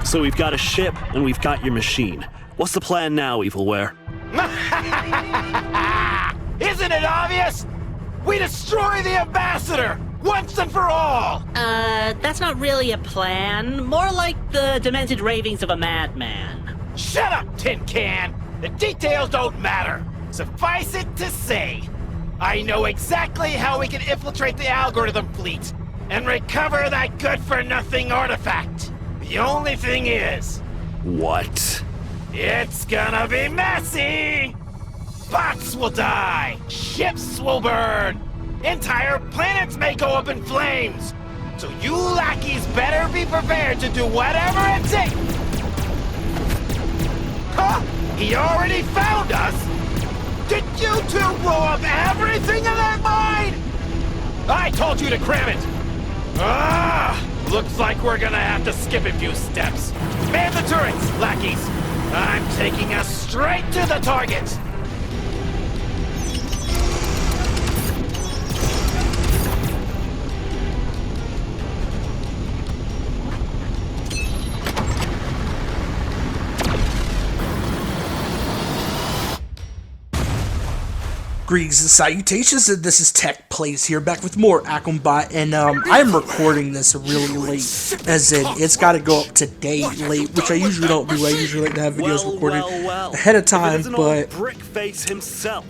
So we've got a ship, and we've got your machine. What's the plan now, Evilware? Isn't it obvious? We destroy the ambassador, once and for all! That's not really a plan. More like the demented ravings of a madman. Shut up, Tin Can! The details don't matter. Suffice it to say, I know exactly how we can infiltrate the algorithm fleet and recover that good-for-nothing artifact. The only thing is... What? It's gonna be messy! Bots will die, ships will burn, entire planets may go up in flames. So you lackeys better be prepared to do whatever it takes. Huh? He already found us? Did you two blow up everything in that mine? I told you to cram it. Looks like we're gonna have to skip a few steps. Man the turrets, lackeys. I'm taking us straight to the target. Greetings and salutations, and this is Tech Plays here, back with more Akimbot, and I'm recording this really late, as in, it's gotta go up today late, which I usually don't do. I usually like to have videos recorded ahead of time, but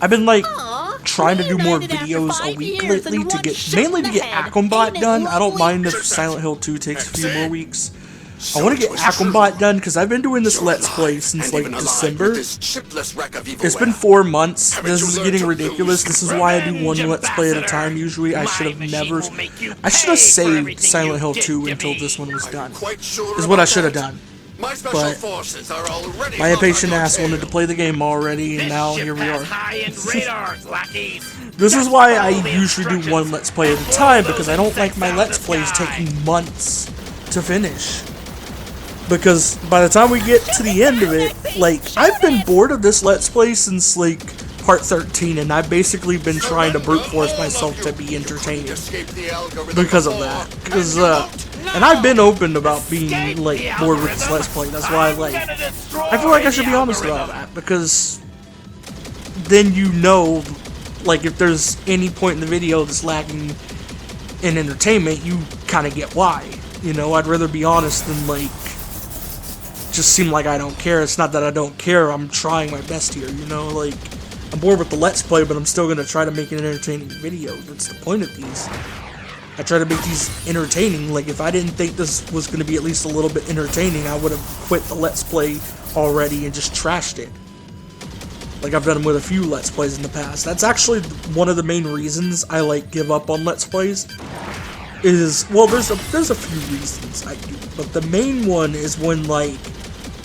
I've been, like, trying to do more videos a week lately to get, mainly to get Akimbot done. I don't mind if Silent Hill 2 takes a few more weeks. I want to get Akimbot done because I've been doing this Let's Play since like December. It's been 4 months. This is getting ridiculous. This is why I do one Let's Play at a time usually. I should have saved Silent Hill 2 until this one was done. Is what I should have done. But my impatient ass wanted to play the game already, and now here we are. This is why I usually do one Let's Play at a time, because I don't like my Let's Plays taking months to finish. Because by the time we get to the end of it, like, I've been bored of this Let's Play since, like, part 13, and I've basically been trying to brute force myself to be entertaining because of that. Because, and I've been open about being, like, bored with this Let's Play. That's why, like, I feel like I should be honest about that, because then you know, like, if there's any point in the video that's lacking in entertainment, you kind of get why. You know, I'd rather be honest than, like, just seem like I don't care. It's not that I don't care, I'm trying my best here, you know, like, I'm bored with the Let's Play, but I'm still gonna try to make an entertaining video. That's the point of these. I try to make these entertaining. Like, if I didn't think this was gonna be at least a little bit entertaining, I would have quit the Let's Play already and just trashed it. Like I've done with a few Let's Plays in the past. That's actually one of the main reasons I, like, give up on Let's Plays. Is, well, there's a few reasons I do, but the main one is when, like,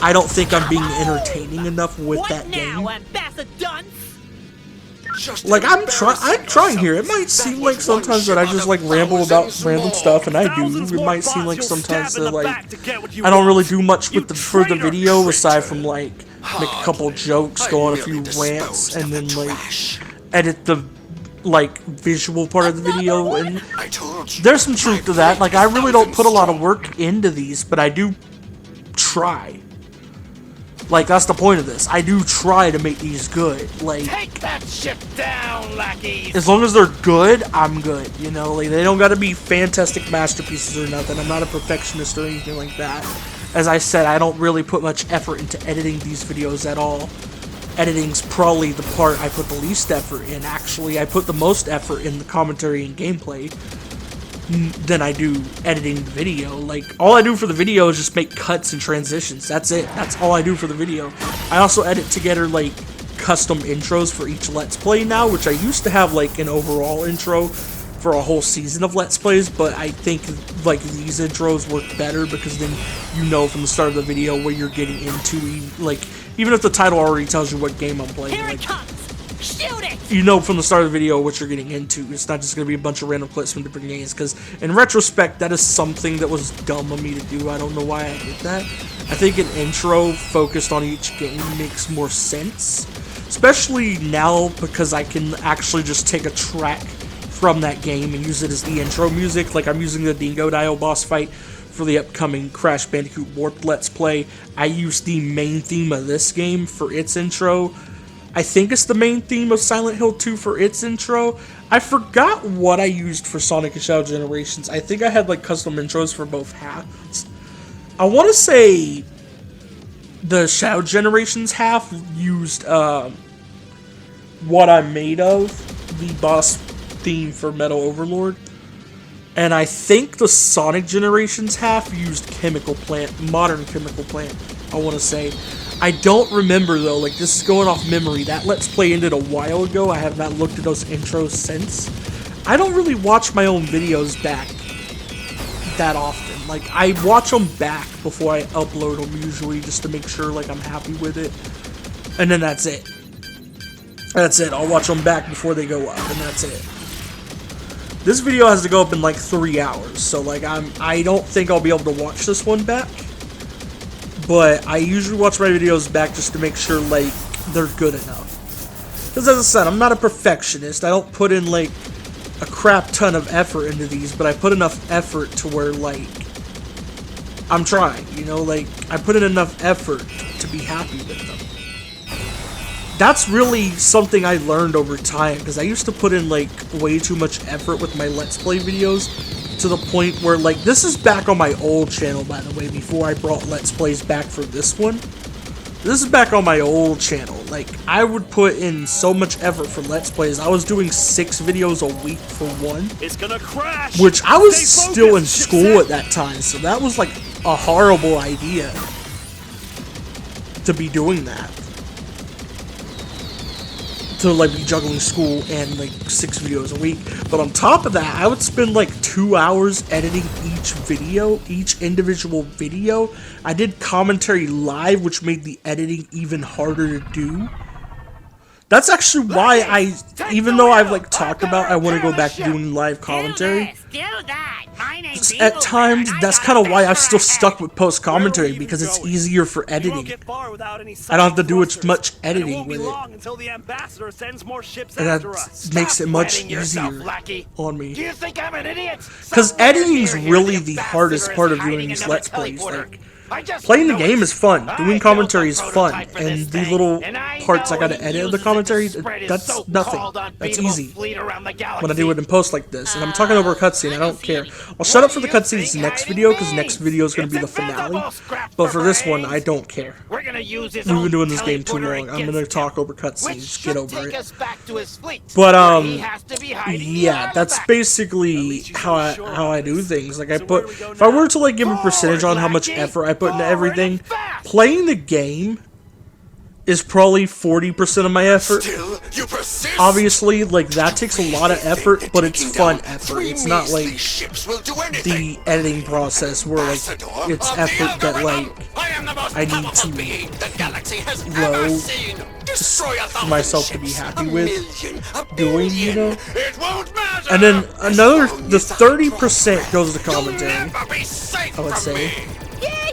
I don't think I'm being entertaining enough with that game. Like, I'm trying here. It might seem like sometimes that I just, like, ramble about random stuff, and I do. It might seem like sometimes that, like, I don't really do much with for the video aside from, like, make a couple jokes, go on a few rants, and then, like, edit the, like, visual part of the video, and there's some truth to that. Like, I really don't put a lot of work into these, but I do try. Like, that's the point of this. I do try to make these good. Like, take that ship down, lackeys. As long as they're good, I'm good. You know, like, they don't gotta be fantastic masterpieces or nothing. I'm not a perfectionist or anything like that. As I said, I don't really put much effort into editing these videos at all. Editing's probably the part I put the least effort in. Actually, I put the most effort in the commentary and gameplay than I do editing the video. Like, all I do for the video is just make cuts and transitions. That's it. That's all I do for the video. I also edit together, like, custom intros for each Let's Play now, which I used to have, like, an overall intro for a whole season of Let's Plays, but I think, like, these intros work better because then you know from the start of the video what you're getting into. Like, even if the title already tells you what game I'm playing, Here like, it comes. Shoot it! You know from the start of the video what you're getting into. It's not just going to be a bunch of random clips from different games, because in retrospect, that is something that was dumb of me to do. I don't know why I did that. I think an intro focused on each game makes more sense, especially now because I can actually just take a track from that game and use it as the intro music. Like, I'm using the Dingodile boss fight for the upcoming Crash Bandicoot Warped Let's Play. I used the main theme of this game for its intro. I think it's the main theme of Silent Hill 2 for its intro. I forgot what I used for Sonic and Shadow Generations. I think I had like custom intros for both halves. I want to say the Shadow Generations half used What I'm Made Of, the boss theme for Metal Overlord. And I think the Sonic Generations half used Chemical Plant, Modern Chemical Plant, I want to say. I don't remember though, like this is going off memory. That Let's Play ended a while ago. I have not looked at those intros since. I don't really watch my own videos back that often. Like, I watch them back before I upload them usually, just to make sure like I'm happy with it. And then that's it. That's it. I'll watch them back before they go up, and that's it. This video has to go up in like 3 hours, so like I don't think I'll be able to watch this one back. But I usually watch my videos back just to make sure like they're good enough. Because as I said, I'm not a perfectionist. I don't put in like a crap ton of effort into these, but I put enough effort to where like I'm trying, you know, like I put in enough effort to be happy with them. That's really something I learned over time, because I used to put in like way too much effort with my Let's Play videos, to the point where like, this is back on my old channel by the way, before I brought Let's Plays back for this one. This is back on my old channel. Like, I would put in so much effort for Let's Plays. I was doing 6 videos a week for one. It's gonna crash. Which I was still in school at that time, so that was like a horrible idea to be doing that. To like be juggling school and like 6 videos a week. But on top of that, I would spend like 2 hours editing each video, each individual video. I did commentary live, which made the editing even harder to do. That's actually why even though I've like talked about I want to go back to doing live commentary, at times that's kind of why I've still stuck with post commentary, because it's easier for editing. I don't have to do as much editing with it, and that makes it much easier on me. Because editing is really the hardest part of doing these Let's Plays. Like, playing the game is fun, doing commentary is fun, and the little parts I gotta edit of the commentary, that's nothing. That's easy when I do it in post like this. And I'm talking over a cutscene, I don't care. I'll shut up for the cutscenes next video, because next video is gonna be the finale. But for this one, I don't care. We've been doing this game too long. I'm gonna talk over cutscenes, get over it. But yeah, that's basically how I do things. Like, if I were to like give a percentage on how much effort I put into everything, playing the game is probably 40% of my effort. Obviously, like, that takes a lot of effort, but it's fun effort. It's not like the editing process where like it's effort that like I need to low for myself to be happy with doing, you know. And then the 30% goes to commentary, I would say.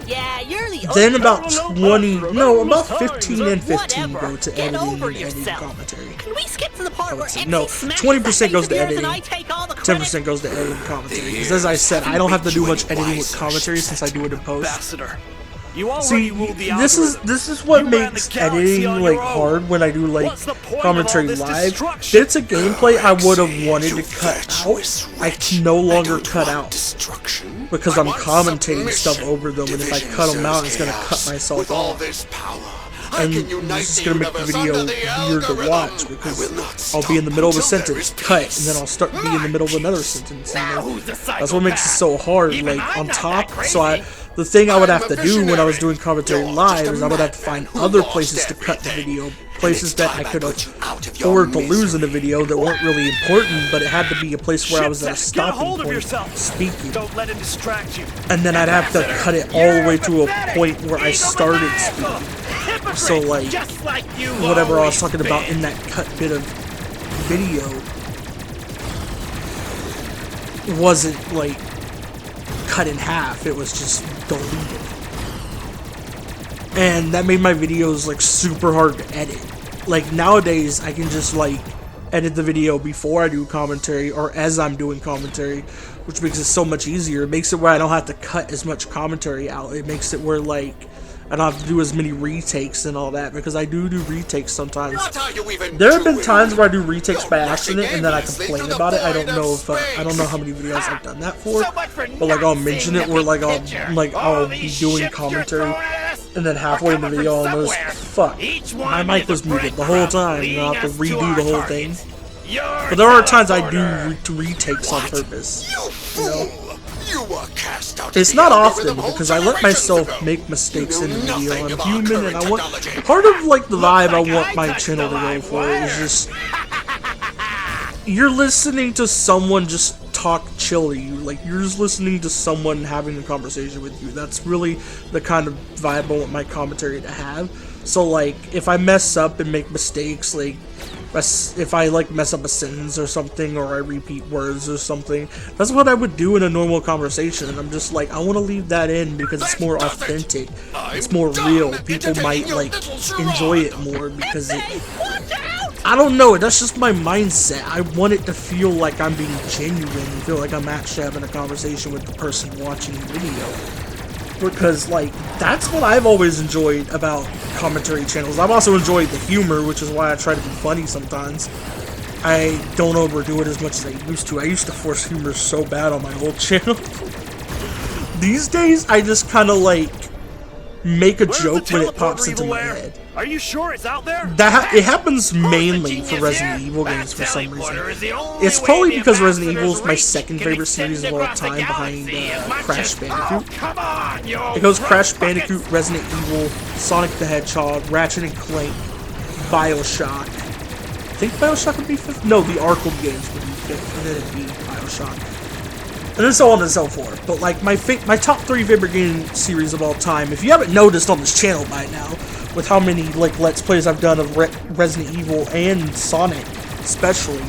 Yeah, you're the Then about 15 and 15 go to editing and commentary. Can we skip to the part where no, 20% goes to editing, 10% goes to editing and commentary. Because as I said, I don't have to do much editing with commentary since I do it in post. See, this is what makes editing like hard when I do like commentary live. If it's a gameplay I would have wanted to cut out, I can no longer cut out, because I'm commentating stuff over them, and if I cut them out, it's gonna cut myself off. And this is gonna make the video weird to watch, because I'll be in the middle of a sentence, cut, and then I'll start being in the middle of another sentence. And that's what makes it so hard. Like, on top, the thing I would have to do when I was doing commentary live is I would have to find other places to cut the video, places that I could afford to lose in the video that weren't really important, but it had to be a place where I was at a stopping point speaking. And then I'd have to cut it all the way to a point where I started speaking. So like, whatever I was talking about in that cut bit of video wasn't like cut in half, it was just deleted. And that made my videos like super hard to edit. Like, nowadays I can just like edit the video before I do commentary or as I'm doing commentary, which makes it so much easier. It makes it where I don't have to cut as much commentary out. It makes it where, like, I don't have to do as many retakes and all that, because I do retakes sometimes. There have been times where I do retakes by accident and then I complain about it. I don't know if I don't know how many videos I've done that for, but like I'll mention it where like I'll be doing commentary and then halfway in the video I'll notice, fuck, my mic was muted the whole time and I'll have to redo the whole thing. But there are times I do retakes on purpose, you know? It's not often, because I let myself make mistakes in the video. I'm human, and I want... Part of, like, the vibe I want my channel to go for is just... You're listening to someone just talk chill to you. Like, you're just listening to someone having a conversation with you. That's really the kind of vibe I want my commentary to have. So, like, if I mess up and make mistakes, like... If I like mess up a sentence or something, or I repeat words or something, that's what I would do in a normal conversation, and I'm just like, I want to leave that in because it's more authentic, it's more real, people might like enjoy it more because it, I don't know, that's just my mindset. I want it to feel like I'm being genuine and feel like I'm actually having a conversation with the person watching the video. Because, like, that's what I've always enjoyed about commentary channels. I've also enjoyed the humor, which is why I try to be funny sometimes. I don't overdo it as much as I used to. I used to force humor so bad on my old channel. These days, I just kind of, like, make a joke when it pops into my head. Are you sure it's out there? It happens mainly for Resident Evil games for some reason. It's probably because Resident Evil is my second favorite series of all time behind Crash Bandicoot. It goes Crash Bandicoot, Resident Evil, Sonic the Hedgehog, Ratchet and Clank, BioShock. I think BioShock would be fifth? No, the Arkham games would be fifth, and then it'd be BioShock. And then so on and so forth. But like my top 3 favorite game series of all time, if you haven't noticed on this channel by now, with how many like Let's Plays I've done of Resident Evil and Sonic, especially,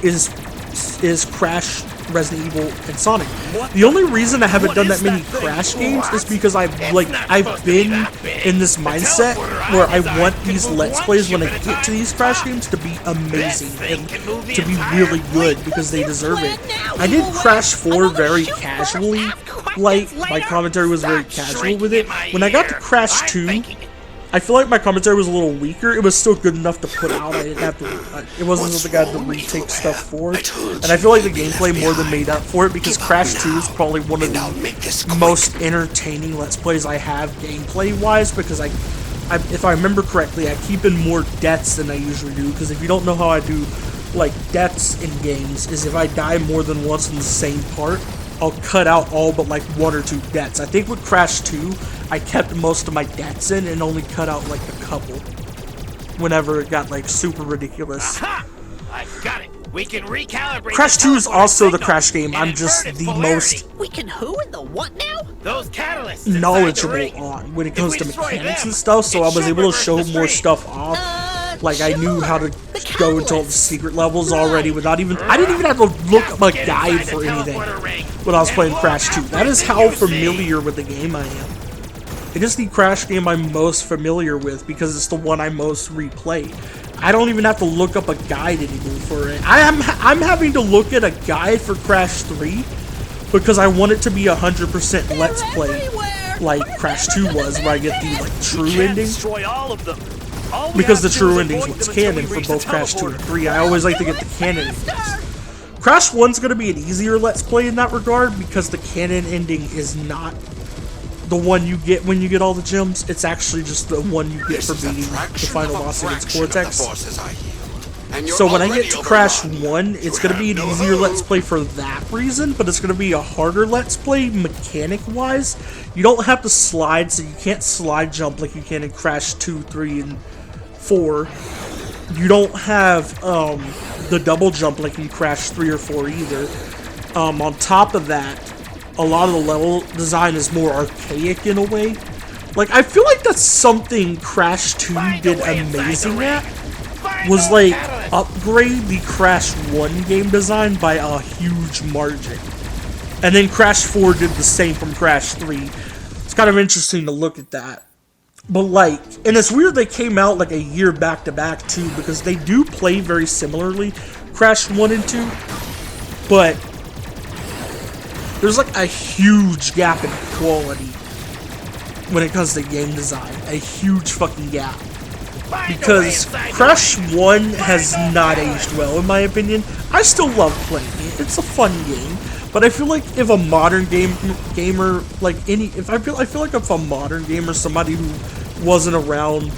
is Crash, Resident Evil, and Sonic. The only reason I haven't done that many Crash games is because I've been in this mindset where I want these Let's Plays when I get to these Crash games to be amazing and to be really good because they deserve it. I did Crash 4 very casually, like my commentary was very casual with it. When I got to Crash 2, I feel like my commentary was a little weaker. It was still good enough to put out. I didn't have to. It wasn't something I had to retake stuff for. And I feel like the gameplay more than made up for it because Crash 2 is probably one of the most entertaining Let's Plays I have gameplay-wise because if I remember correctly, I keep in more deaths than I usually do. Because if you don't know how I do like deaths in games, is if I die more than once in the same part, I'll cut out all but like 1 or 2 deaths. I think with Crash 2, I kept most of my deaths in and only cut out like a couple whenever it got like super ridiculous. Aha! I got it. We can recalibrate. Crash 2 is also the Crash game I'm just the most We can who and the what now? Those catalysts knowledgeable on when it comes to mechanics and stuff, so I was able to show more stuff off. Like I knew how to go into all the secret levels already without even I didn't even have to look up a guide for anything when I was playing Crash 2. That is how familiar with the game I am. It is the Crash game I'm most familiar with because it's the one I most replay. I don't even have to look up a guide anymore for it. I'm having to look at a guide for Crash 3 because I want it to be 100% Let's Play like Crash 2 was, where I get the like true ending. Destroy all of them. Because the true ending's what's canon for both Crash 2 and 3. I always like to get the canon endings. Crash 1's going to be an easier Let's Play in that regard because the canon ending is not the one you get when you get all the gems. It's actually just the one you get for beating the final boss against Cortex. So when I get to Crash 1, it's going to be an easier Let's Play for that reason, but it's going to be a harder Let's Play mechanic-wise. You don't have to slide, so you can't slide jump like you can in Crash 2, 3, and 4. You don't have the double jump like in Crash 3 or 4 either. On top of that, a lot of the level design is more archaic in a way. Like, I feel like that's something Crash 2 did amazing at, was like upgrade the Crash 1 game design by a huge margin. And then Crash 4 did the same from Crash 3. It's kind of interesting to look at that. But like, and it's weird they came out like a year back to back too, because they do play very similarly, Crash 1 and 2, but there's like a huge gap in quality when it comes to game design. A huge fucking gap. Because Crash 1 has not aged well, in my opinion. I still love playing it. It's a fun game. But I feel like if a modern gamer, like I feel like if a modern gamer, somebody who wasn't around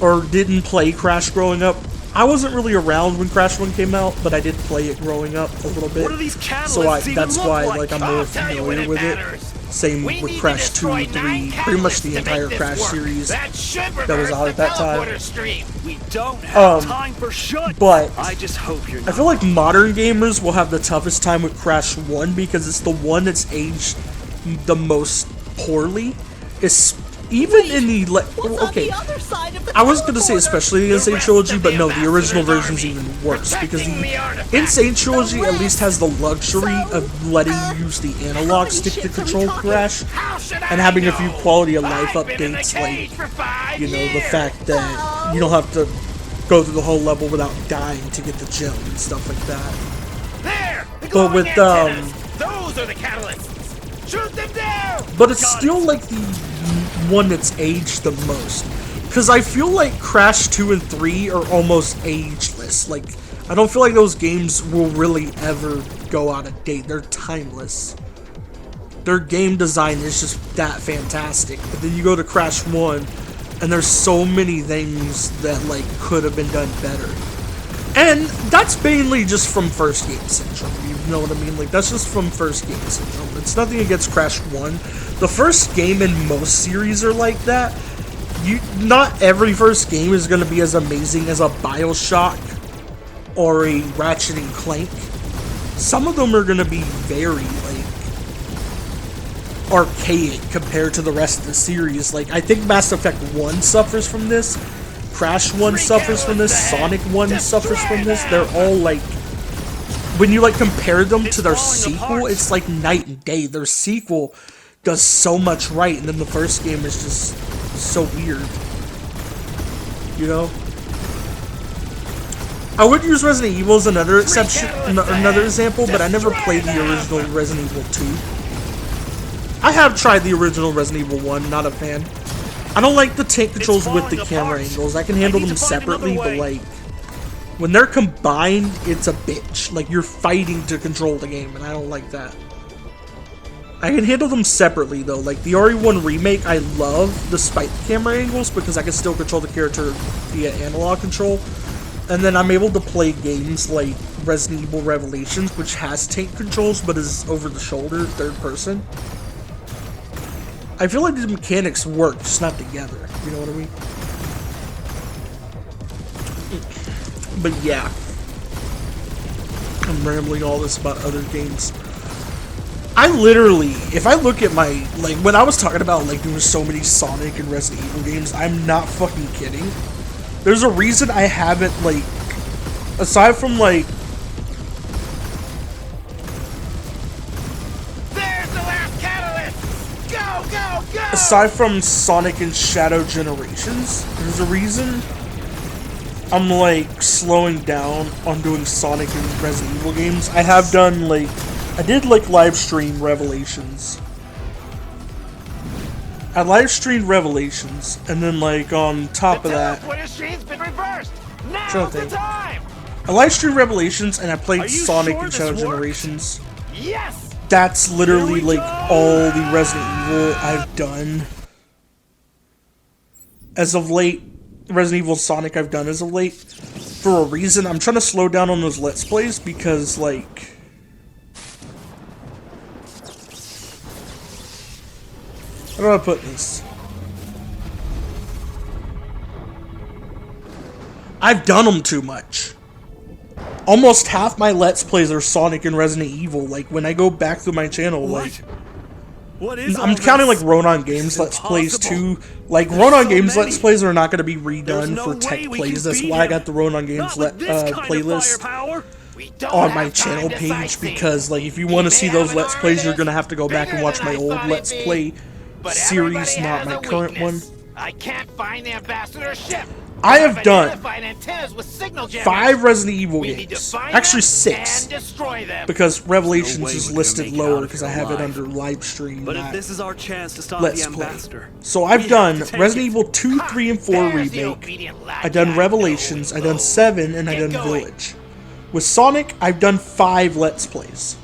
or didn't play Crash growing up, I wasn't really around when Crash 1 came out, but I did play it growing up a little bit. What do these So catalysts that's why like? I'm more familiar with it. Same with Crash 2 and 3, pretty much the entire Crash series that was out at that time. We don't have time for But I just hope you're not. I feel like modern gamers will have the toughest time with Crash 1 because it's the one that's aged the most poorly. It's even in the okay. I was gonna say especially the Insane Trilogy, but no, the original version's even worse because the Insane Trilogy at least has the luxury of letting you use the analog stick to control Crash and having a few quality of life updates, like, you know, the fact that you don't have to go through the whole level without dying to get the gem and stuff like that. But with those are the catalysts. Shoot them down. But it's still like the one that's aged the most, because I feel like Crash 2 and 3 are almost ageless. Like, I don't feel like those games will really ever go out of date. They're timeless. Their game design is just that fantastic. But then you go to Crash 1 and there's so many things that like could have been done better. And that's mainly just from first game syndrome, you know what I mean? Like, that's just from first game syndrome. It's nothing against Crash 1. The first game in most series are like that. Not every first game is going to be as amazing as a BioShock or a Ratchet and Clank. Some of them are going to be very, like, archaic compared to the rest of the series. Like, I think Mass Effect 1 suffers from this. Crash 1 suffers from this, Sonic 1 suffers from this. They're all like, when you like compare them to their sequel, it's like night and day. Their sequel does so much right, and then the first game is just so weird. You know? I would use Resident Evil as another example, but I never played the original Resident Evil 2. I have tried the original Resident Evil 1, not a fan. I don't like the tank controls with the camera angles. I can handle them separately, but like, when they're combined, it's a bitch. Like, you're fighting to control the game, and I don't like that. I can handle them separately, though. Like, the RE1 remake, I love despite the camera angles, because I can still control the character via analog control. And then I'm able to play games like Resident Evil Revelations, which has tank controls, but is over-the-shoulder, third person. I feel like the mechanics work, just not together. You know what I mean? But yeah. I'm rambling all this about other games. I literally, if I look at my, like, when I was talking about, like, doing so many Sonic and Resident Evil games, I'm not fucking kidding. There's a reason I haven't, like, aside from, like, aside from Sonic and Shadow Generations, there's a reason I'm, like, slowing down on doing Sonic and Resident Evil games. I have done, like, I did, like, live stream Revelations. I live streamed Revelations, and then, like, on top of that, I live streamed Revelations, and I played Sonic and Shadow Generations. Yes! That's literally, like, all the Resident Evil I've done as of late. Resident Evil Sonic I've done as of late. For a reason, I'm trying to slow down on those Let's Plays because, like, how do I put this? I've done them too much. Almost half my Let's Plays are Sonic and Resident Evil. Like, when I go back through my channel, like, what is I'm counting, like, Ronan Games Let's Plays too. Like, Ronan Games Let's Plays are not going to be redone for tech plays. That's why I got the Ronan Games playlist on my channel page, because, like, if you want to see those Let's Plays, you're going to have to go back and watch my old Let's Play series, not my current one. I can't find the ambassador's ship. I have done identified antennas with signal jammers. 5 Resident Evil We need to games. find Actually them 6. and destroy them. Because Revelations No way is we're gonna listed make it lower out of because here I have it alive. under live stream. But if not this is our chance to stop Let's the Play. ambassador. So I've we done have to take Resident it. Evil 2, 3, and 4 There's the remake. obedient lad I done guy. Revelations. I done 7, and I Get done going. Village. With Sonic, I've done 5 Let's Plays.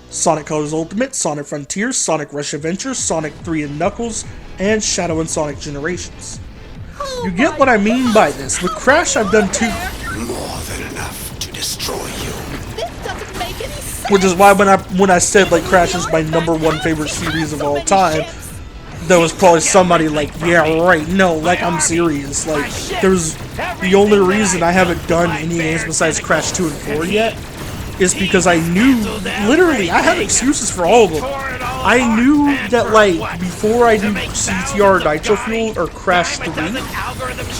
Sonic Colors Ultimate, Sonic Frontiers, Sonic Rush Adventure, Sonic 3 and Knuckles, and Shadow and Sonic Generations. You get what I mean by this. With Crash, I've done 2. More than enough to destroy you. This doesn't make any sense. Which is why when I said like Crash is my #1 favorite series of all time, there was probably somebody like, yeah, right, no, like I'm serious. Like, there's the only reason I haven't done any games besides Crash 2 and 4 yet is because I knew, literally, I have excuses for all of them. I knew that, like, before I do CTR Nitro Fuel or Crash 3,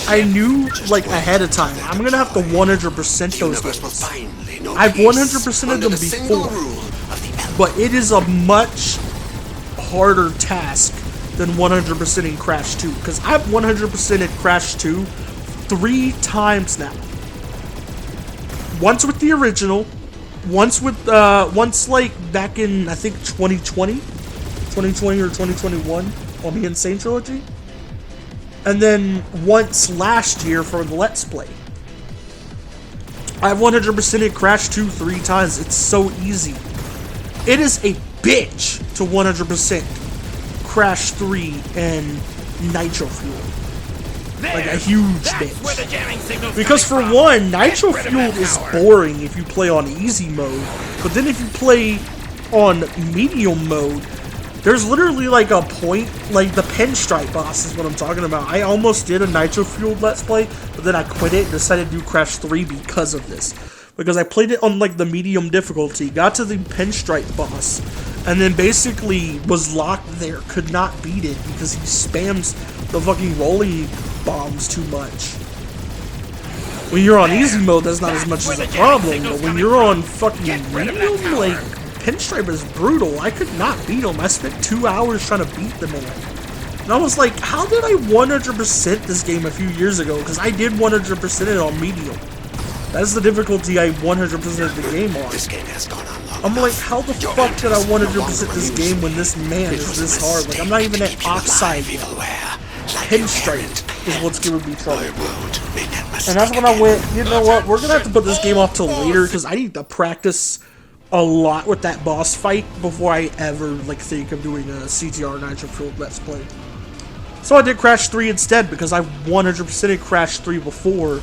I knew, like, ahead of time, I'm gonna have to 100% those games. I've 100%ed them before, but it is a much harder task than 100%ing Crash 2, because I've 100%ed Crash 2 3 times now. Once with the original, once like back in, I think 2020 or 2021 on the Insane Trilogy, and then once last year for the Let's Play. I've 100%ed Crash 2 3 times. It's so easy. It is a bitch to 100% Crash 3 and Nitro Fuel. Like a huge bitch. Because for one, Nitro Fuel is boring if you play on easy mode, but then if you play on medium mode, there's literally like a point, like the Pinstripe boss is what I'm talking about. I almost did a Nitro Fuel Let's Play, but then I quit it and decided to do Crash 3 because of this. Because I played it on like the medium difficulty, got to the Pinstripe boss, and then basically was locked there, could not beat it because he spams the fucking rolling bombs too much. When you're on easy mode, that's not as much as a problem, but when you're on fucking medium, like, Pinstripe is brutal. I could not beat him. I spent 2 hours trying to beat the man. And I was like, how did I 100% this game a few years ago? Because I did 100% it on medium. That's the difficulty I 100% the game on. This game has gone on long I'm like, enough. how the Your fuck did I interests no 100% longer this amuse game when me. this man It is was a this hard? Like, I'm mistake not even to at keep you Oxide alive, yet. Evilware. Like your Pinstripe parent, is what's giving me trouble. I won't make that mistake And that's when I again. went, you know what, we're gonna have to put this game off till later because I need to practice a lot with that boss fight before I ever, like, think of doing a CTR Nitro Fuel Let's Play. So I did Crash 3 instead because I've 100%ed Crash 3 before,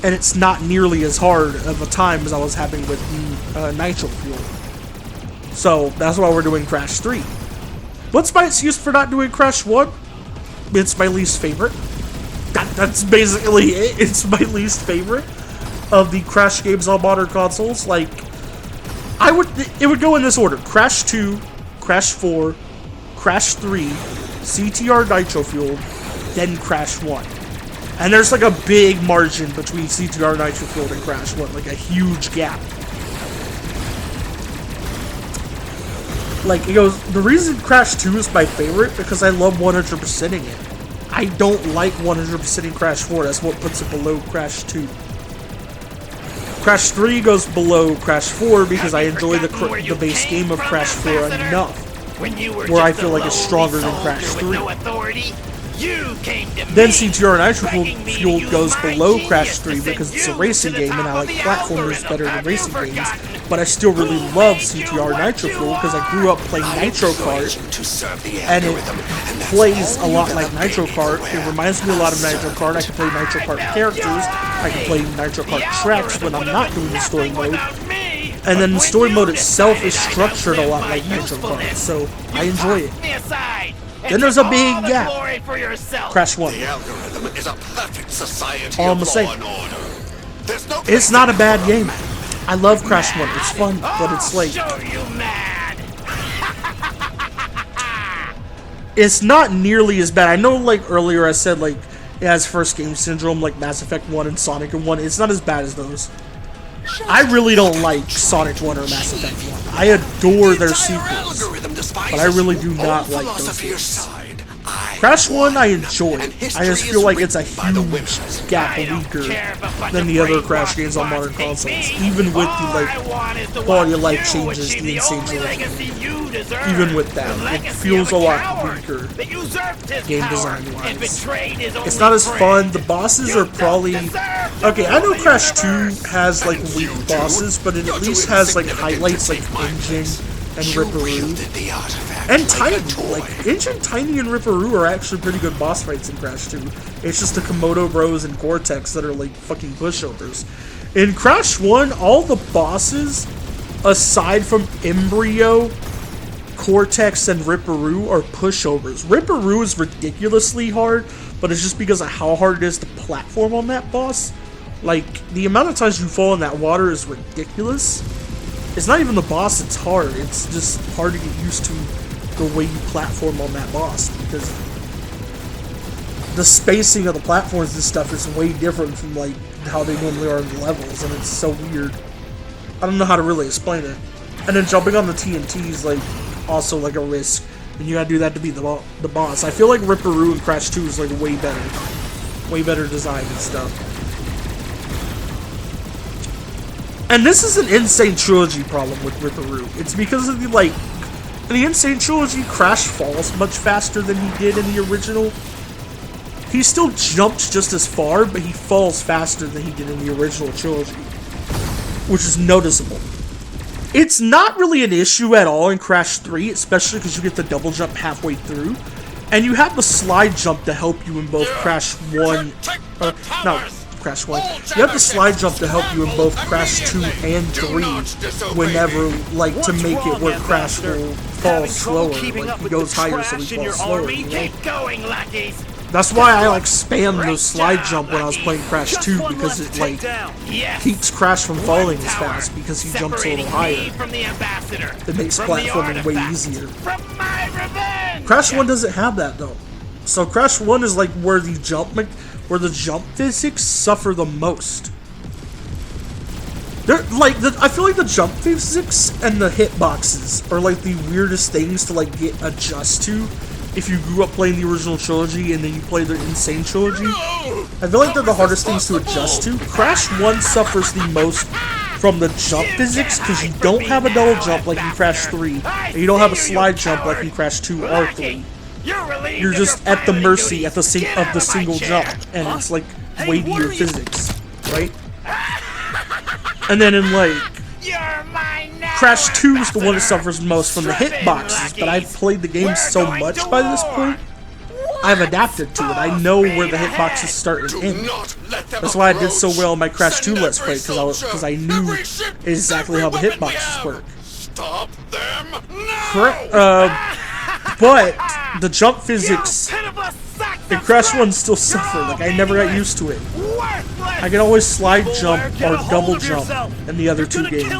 and it's not nearly as hard of a time as I was having with Nitro Fuel. So that's why we're doing Crash 3. What's my excuse for not doing Crash 1? It's my least favorite. That's basically it. It's my least favorite of the Crash games on modern consoles. Like, it would go in this order: Crash 2, Crash 4, Crash 3, CTR Nitro Fuel, then Crash 1. And there's like a big margin between CTR Nitro Fuel and Crash 1, like a huge gap. Like, it goes, the reason Crash 2 is my favorite because I love 100%ing it. I don't like 100%ing Crash 4, that's what puts it below Crash 2. Crash 3 goes below Crash 4 because I enjoy the base game of Crash 4 enough, where I feel like it's stronger than Crash 3. Then CTR Nitro Fuel goes below Crash 3 because it's a racing game and I like platformers better than racing games, but I still really love CTR Nitro Fuel because I grew up playing Nitro Kart, and it plays a lot like Nitro Kart. It reminds me a lot of Nitro Kart. I can play Nitro Kart characters, I can play Nitro Kart tracks when I'm not doing the story mode, and then the story mode itself is structured a lot like Nitro Kart, so I enjoy it. Then there's a big gap. Crash 1. The algorithm is a perfect society All I'm of saying. law and order. There's no It's not a bad game. I love Crash 1. It's fun, but it's like, it's not nearly as bad. I know, like, earlier I said, like, it has first game syndrome, like Mass Effect 1 and Sonic 1. It's not as bad as those. I really don't like Sonic 1 or Mass Effect 1. I adore their sequels, but I really do not like those games. I Crash 1 I enjoy. And I history just is feel like it's a written by the huge winners. gap I don't weaker care if a bunch than of the other brainwashed Crash games on twats modern hate consoles. me. Even with the All I want is to quality of watch life you changes, achieve the insane only trilogy. legacy you deserve. Even with that, The it legacy feels of a lot coward weaker that usurped his game power design-wise. and betrayed his It's only not as friend. fun. The bosses You are probably... don't deserve to Okay, I know rule the Crash 2 universe. has like And weak you two, bosses, but it you're at too least has like insignificant highlights to like take my Engine place. and You Ripperoo. wielded the artifact And like a Tiny, toy. like Engine, Tiny, and Ripperoo are actually pretty good boss fights in Crash 2. It's just the Komodo Bros and Cortex that are like fucking pushovers. In Crash 1, all the bosses, aside from Embryo, Cortex, and Ripperoo, are pushovers. Ripperoo is ridiculously hard, but it's just because of how hard it is to platform on that boss. Like, the amount of times you fall in that water is ridiculous. It's not even the boss that's hard, it's just hard to get used to the way you platform on that boss, because the spacing of the platforms and stuff is way different from like how they normally are in the levels, and it's so weird. I don't know how to really explain it. And then jumping on the TNT is like also like a risk, and you gotta do that to beat the boss. I feel like Ripperoo and Crash 2 is like way better design and stuff. And this is an Insane Trilogy problem with Ripperoo. It's because of the, like, in the Insane Trilogy, Crash falls much faster than he did in the original. He still jumps just as far, but he falls faster than he did in the original trilogy, which is noticeable. It's not really an issue at all in Crash 3, especially because you get the double jump halfway through, and you have the slide jump to help you in both Crash 1, Crash 1. You have the slide jump to help you in both Crash 2 and 3 whenever, like, to make it where Crash will fall slower. Like, he goes higher so he falls slower, you know? Keep going, lackeys. That's why I, like, spammed the slide jump when I was playing Crash 2, because it, like, Yes. keeps Crash from falling as Tower fast because he jumps a separating little higher. me from the ambassador. It makes From the platforming way artifact. easier. From my revenge. Crash 1 doesn't have that, though. So Crash 1 is, like, where the jump physics suffer the most. They're, like, I feel like the jump physics and the hitboxes are, like, the weirdest things to, like, adjust to if you grew up playing the original trilogy and then you play the Insane Trilogy. I feel like they're the hardest things to adjust to. Crash 1 suffers the most from the jump physics because you don't have a double jump like in Crash 3, and you don't have a slide jump like in Crash 2 or 3. You're just at the mercy of the single jump, and it's like weightier physics, right? And then in like Crash 2 is the one that suffers most from the hitboxes, but I've played the game so much by this point, I've adapted to it. I know where the hitboxes start and end. That's why I did so well in my Crash 2 Let's Play, because I knew exactly how the hitboxes work. Stop them now! But the jump physics in Crash 1 still suffer. Like, I never got used to it. I can always slide jump or double jump in the other two games.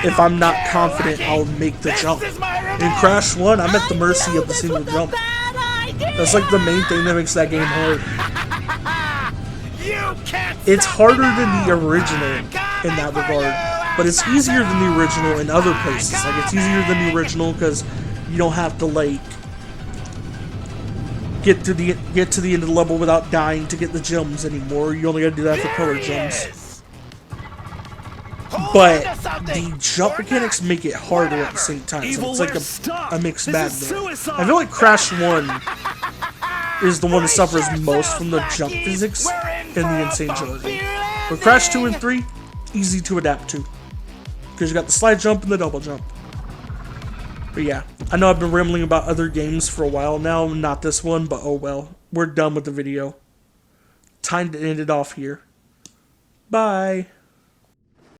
If I'm not confident I'll make the jump. In Crash 1, I'm at the mercy of the single jump. That's like the main thing that makes that game hard. It's harder than the original in that regard, but it's easier than the original in other places. Like, it's easier than the original because you don't have to, like, get to the end of the level without dying to get the gems anymore. You only gotta do that for color gems. But the jump mechanics make it harder at the same time. So it's like a mixed bag there. I feel like Crash 1 is the one that suffers most from the jump physics in the Insane Trilogy. But Crash 2 and 3, easy to adapt to. Because you got the slide jump and the double jump. But yeah, I know I've been rambling about other games for a while now, not this one, but oh well. We're done with the video. Time to end it off here. Bye.